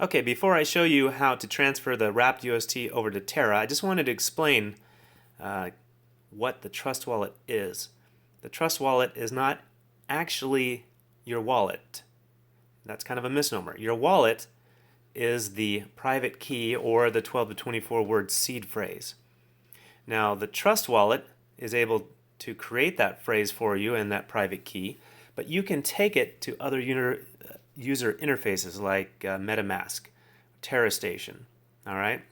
Okay, before I show you how to transfer the wrapped UST over to Terra, I just wanted to explain uh, what the Trust Wallet is. The Trust Wallet is not actually your wallet. That's kind of a misnomer. Your wallet is the private key or the 12 to 24 word seed phrase. Now, the Trust Wallet is able to create that phrase for you and that private key, but you can take it to other user interfaces like MetaMask, Terra Station. All right.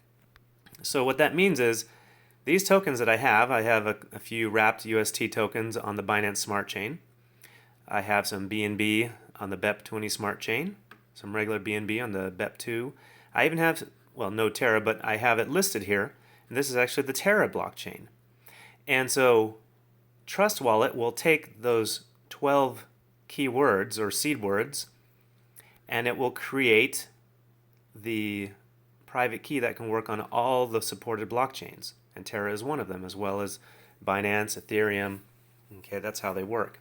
So what that means is these tokens that I have a few wrapped UST tokens on the Binance Smart Chain. I have some BNB on the BEP20 Smart Chain, some regular BNB on the BEP2. I even have, well, no Terra, but I have it listed here. And this is actually the Terra blockchain. And so Trust Wallet will take those 12 keywords or seed words and it will create the private key that can work on all the supported blockchains. And Terra is one of them, as well as Binance, Ethereum. Okay, that's how they work.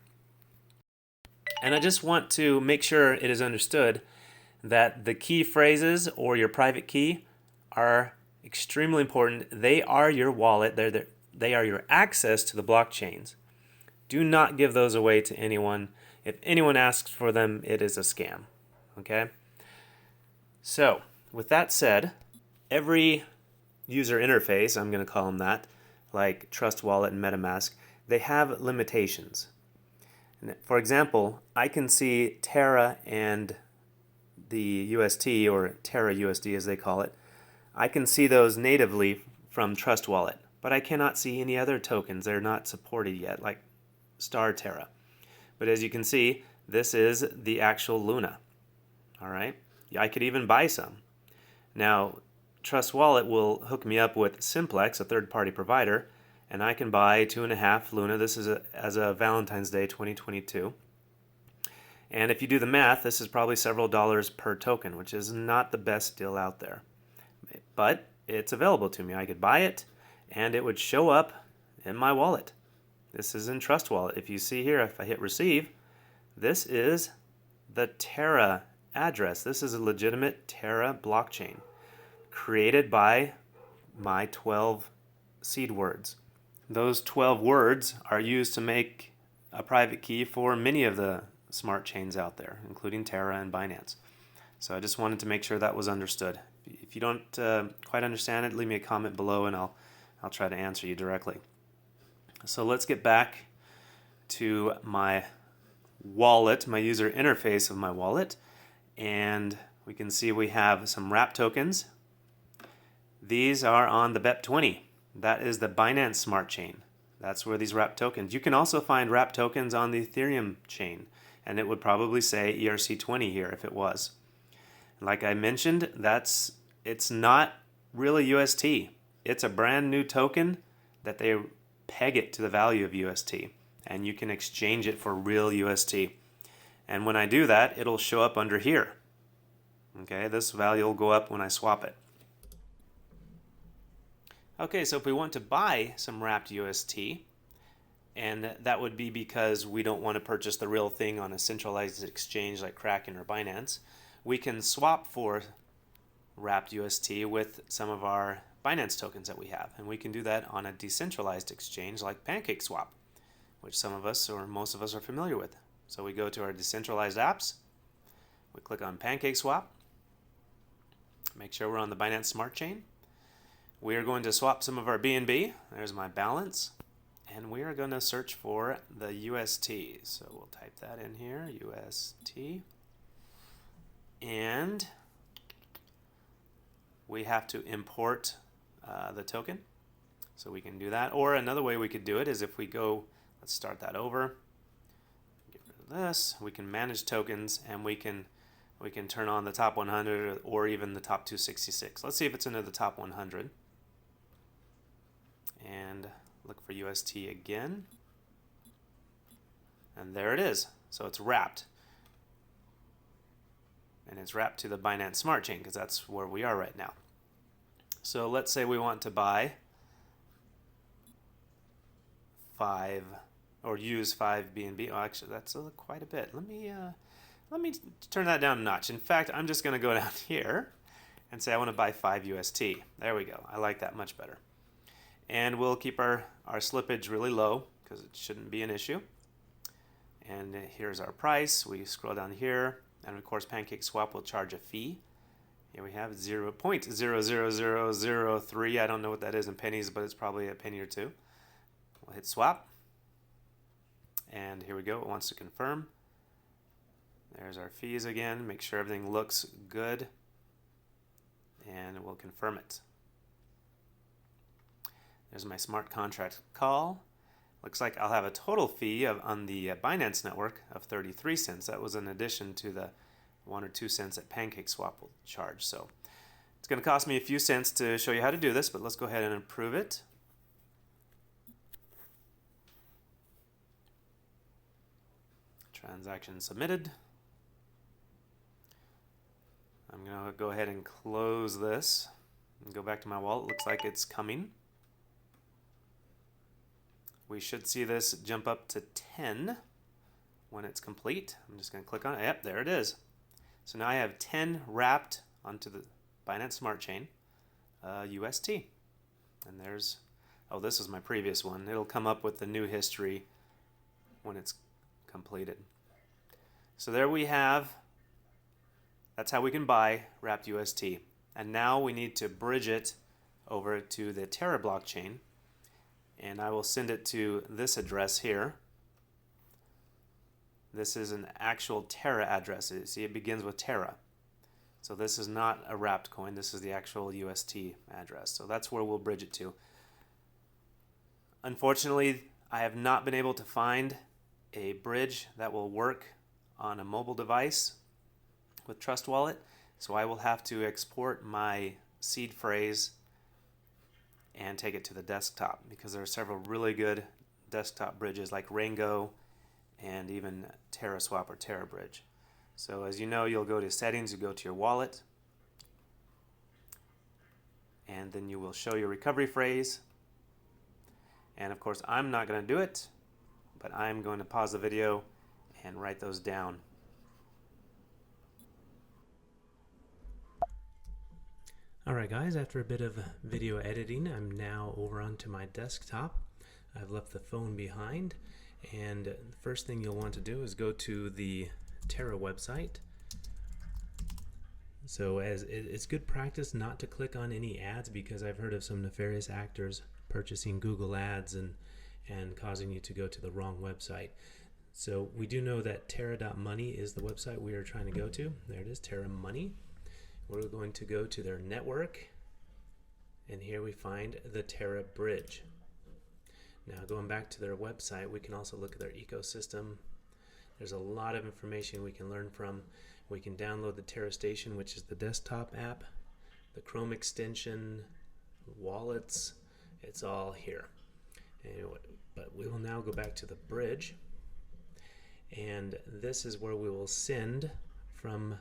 And I just want to make sure it is understood that the key phrases or your private key are extremely important. They are your wallet. They are your access to the blockchains. Do not give those away to anyone. If anyone asks for them, it is a scam. Okay? So, with that said, every user interface, I'm going to call them that, like Trust Wallet and MetaMask, they have limitations. For example, I can see Terra and the UST, or Terra USD as they call it, I can see those natively from Trust Wallet, but I cannot see any other tokens. They're not supported yet, like Star Terra. But as you can see, this is the actual Luna. All right, I could even buy some. Now, Trust Wallet will hook me up with Simplex, a third-party provider, and I can buy 2.5 Luna. This is as of Valentine's Day 2022. And if you do the math, this is probably several dollars per token, which is not the best deal out there. But it's available to me. I could buy it, and it would show up in my wallet. This is in Trust Wallet. If you see here, if I hit receive, this is the Terra address. This is a legitimate Terra blockchain created by my 12 seed words. Those 12 words are used to make a private key for many of the smart chains out there, including Terra and Binance. So I just wanted to make sure that was understood. If you don't quite understand it, leave me a comment below and I'll try to answer you directly. So let's get back to my wallet, my user interface of my wallet, and we can see we have some wrap tokens. These are on the BEP20. That is the Binance Smart Chain. That's where these wrap tokens. You can also find wrap tokens on the Ethereum chain, and it would probably say ERC20 here if it was. Like I mentioned, it's not really UST. It's a brand new token that they peg it to the value of UST, and you can exchange it for real UST. And when I do that, it'll show up under here. Okay, this value will go up when I swap it. Okay, so if we want to buy some wrapped UST, and that would be because we don't want to purchase the real thing on a centralized exchange like Kraken or Binance, we can swap for wrapped UST with some of our Binance tokens that we have. And we can do that on a decentralized exchange like Pancakeswap, which some of us or most of us are familiar with. So we go to our decentralized apps, we click on Pancakeswap, make sure we're on the Binance Smart Chain. We are going to swap some of our BNB. There's my balance. And we are going to search for the UST. So we'll type that in here, UST. And we have to import the token. So we can do that. Or another way we could do it is if we go, let's start that over. Get rid of this. We can manage tokens and we can turn on the top 100 or even the top 266. Let's see if it's into the top 100. And look for UST again. And there it is. So it's wrapped. And it's wrapped to the Binance Smart Chain because that's where we are right now. So let's say we want to buy 5 or use 5 BNB. Oh, actually, that's quite a bit. Let me let me turn that down a notch. In fact, I'm just going to go down here and say I want to buy 5 UST. There we go. I like that much better. And we'll keep our slippage really low because it shouldn't be an issue. And here's our price. We scroll down here, and of course Pancakeswap will charge a fee. Here we have 0.00003. I don't know what that is in pennies, but it's probably a penny or two. We'll hit swap. And here we go. It wants to confirm. There's our fees again. Make sure everything looks good. And we'll confirm it. There's my smart contract call. Looks like I'll have a total fee on the Binance network of 33 cents. That was in addition to the 1 or 2 cents that Pancakeswap will charge. So it's going to cost me a few cents to show you how to do this, but let's go ahead and approve it. Transaction submitted. I'm going to go ahead and close this and go back to my wallet. Looks like it's coming. We should see this jump up to 10 when it's complete. I'm just going to click on it. Yep, there it is. So now I have 10 wrapped onto the Binance Smart Chain UST. And there's, oh, this is my previous one. It'll come up with the new history when it's completed. So there we have, that's how we can buy wrapped UST. And now we need to bridge it over to the Terra blockchain. And I will send it to this address here. This is an actual Terra address. See, it begins with Terra. So this is not a wrapped coin. This is the actual UST address. So that's where we'll bridge it to. Unfortunately, I have not been able to find a bridge that will work on a mobile device with Trust Wallet. So I will have to export my seed phrase and take it to the desktop, because there are several really good desktop bridges like Rango and even TerraSwap or Terra Bridge. So as you know, you'll go to settings, you go to your wallet, and then you will show your recovery phrase. And of course, I'm not going to do it, but I'm going to pause the video and write those down. Alright guys, after a bit of video editing, I'm now over onto my desktop. I've left the phone behind, and the first thing you'll want to do is go to the Terra website. So it's good practice not to click on any ads, because I've heard of some nefarious actors purchasing Google ads and causing you to go to the wrong website. So we do know that Terra.money is the website we are trying to go to. There it is, Terra.money. We're going to go to their network, and here we find the Terra Bridge. Now going back to their website, we can also look at their ecosystem. There's a lot of information we can learn from. We can download the Terra Station, which is the desktop app, the Chrome extension, wallets, it's all here. Anyway, but we will now go back to the bridge, and this is where we will send from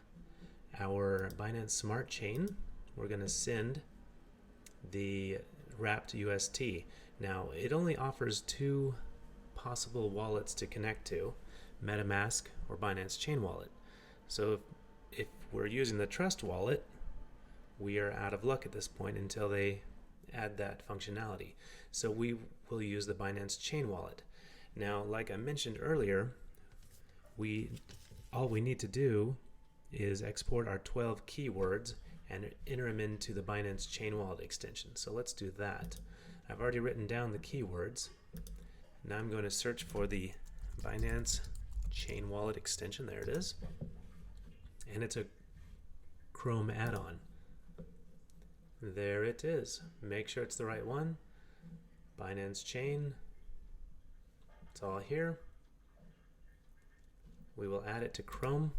our Binance Smart Chain. We're going to send the wrapped UST. Now, it only offers 2 possible wallets to connect to, MetaMask or Binance Chain Wallet. So if we're using the Trust Wallet, we are out of luck at this point until they add that functionality. So we will use the Binance Chain Wallet. Now, like I mentioned earlier, all we need to do is export our 12 keywords and enter them into the Binance Chain Wallet extension. So let's do that. I've already written down the keywords. Now I'm going to search for the Binance Chain Wallet extension. There it is. And it's a Chrome add-on. There it is. Make sure it's the right one. Binance Chain. It's all here. We will add it to Chrome.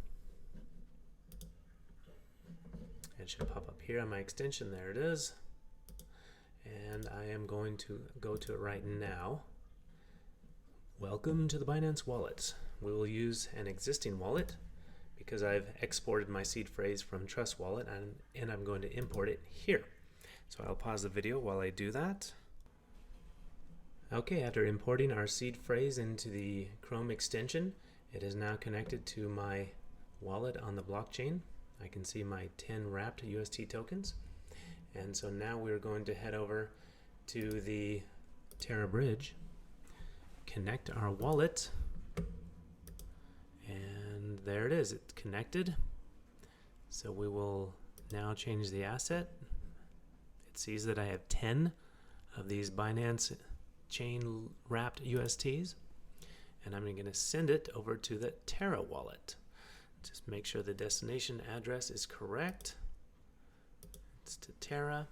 It should pop up here on my extension. There it is. And I am going to go to it right now. Welcome to the Binance Wallet. We will use an existing wallet because I've exported my seed phrase from Trust Wallet, and I'm going to import it here. So I'll pause the video while I do that. Okay, after importing our seed phrase into the Chrome extension, it is now connected to my wallet on the blockchain. I can see my 10 wrapped UST tokens. And so now we're going to head over to the Terra Bridge, connect our wallet, and there it is. It's connected. So we will now change the asset. It sees that I have 10 of these Binance chain wrapped USTs, and I'm going to send it over to the Terra wallet. Just make sure the destination address is correct. It's to Terra,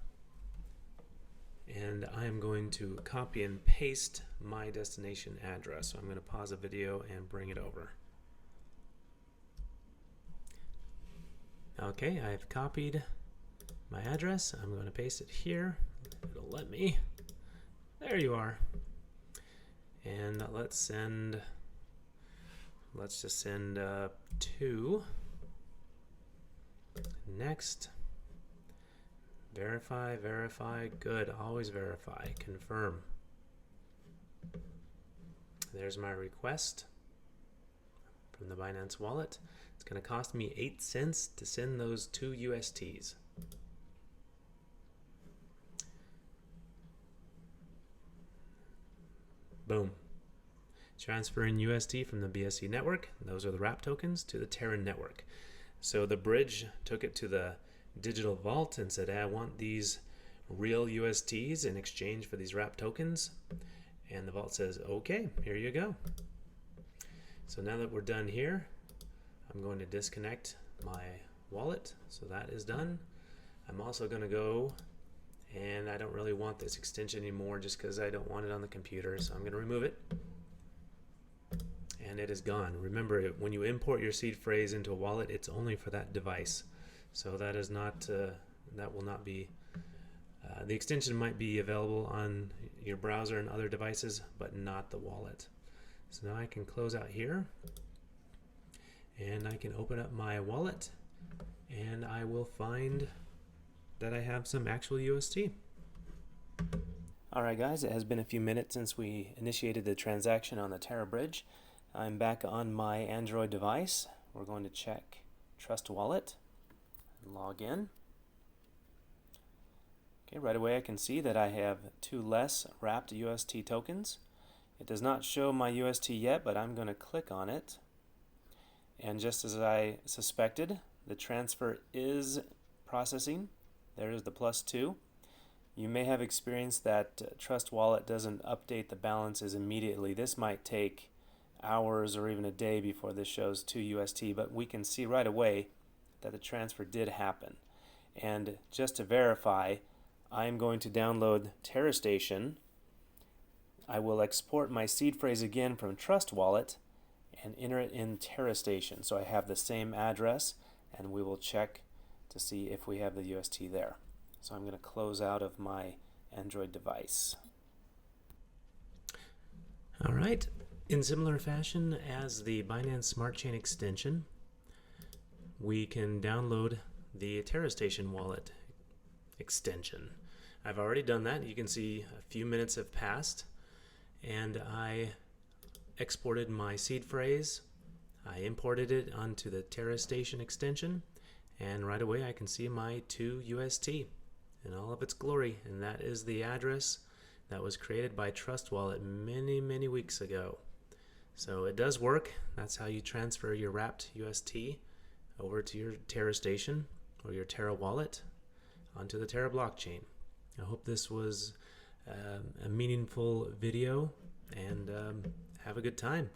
and I'm going to copy and paste my destination address. So I'm going to pause the video and bring it over. Okay, I've copied my address. I'm going to paste it here. It'll let me. There you are. And let's just send 2. Next. Verify, verify, good, always verify, confirm. There's my request from the Binance wallet. It's going to cost me 8 cents to send those 2 USTs. Boom. Transferring UST from the BSC network, those are the wrap tokens, to the Terra network. So the bridge took it to the digital vault and said, hey, I want these real USTs in exchange for these wrap tokens. And the vault says, okay, here you go. So now that we're done here, I'm going to disconnect my wallet. So that is done. I'm also going to go, and I don't really want this extension anymore just because I don't want it on the computer. So I'm going to remove it. And it is gone. Remember, when you import your seed phrase into a wallet, it's only for that device. So that is not, that will not be, the extension might be available on your browser and other devices, but not the wallet. So now I can close out here, and I can open up my wallet, and I will find that I have some actual UST. Alright guys, it has been a few minutes since we initiated the transaction on the Terra Bridge. I'm back on my Android device. We're going to check Trust Wallet. Log in. Okay, right away I can see that I have 2 less wrapped UST tokens. It does not show my UST yet, but I'm going to click on it. And just as I suspected, the transfer is processing. There is the +2. You may have experienced that Trust Wallet doesn't update the balances immediately. This might take hours or even a day before this shows 2 UST, but we can see right away that the transfer did happen. And just to verify, I'm going to download Terra Station. I will export my seed phrase again from Trust Wallet and enter it in Terra Station. So I have the same address, and we will check to see if we have the UST there. So I'm going to close out of my Android device. All right. In similar fashion as the Binance Smart Chain extension, we can download the Terra Station wallet extension. I've already done that. You can see a few minutes have passed, and I exported my seed phrase. I imported it onto the Terra Station extension, and right away I can see my 2 UST in all of its glory, and that is the address that was created by Trust Wallet many weeks ago. So it does work. That's how you transfer your wrapped UST over to your Terra Station or your Terra wallet onto the Terra blockchain. I hope this was a meaningful video, and have a good time.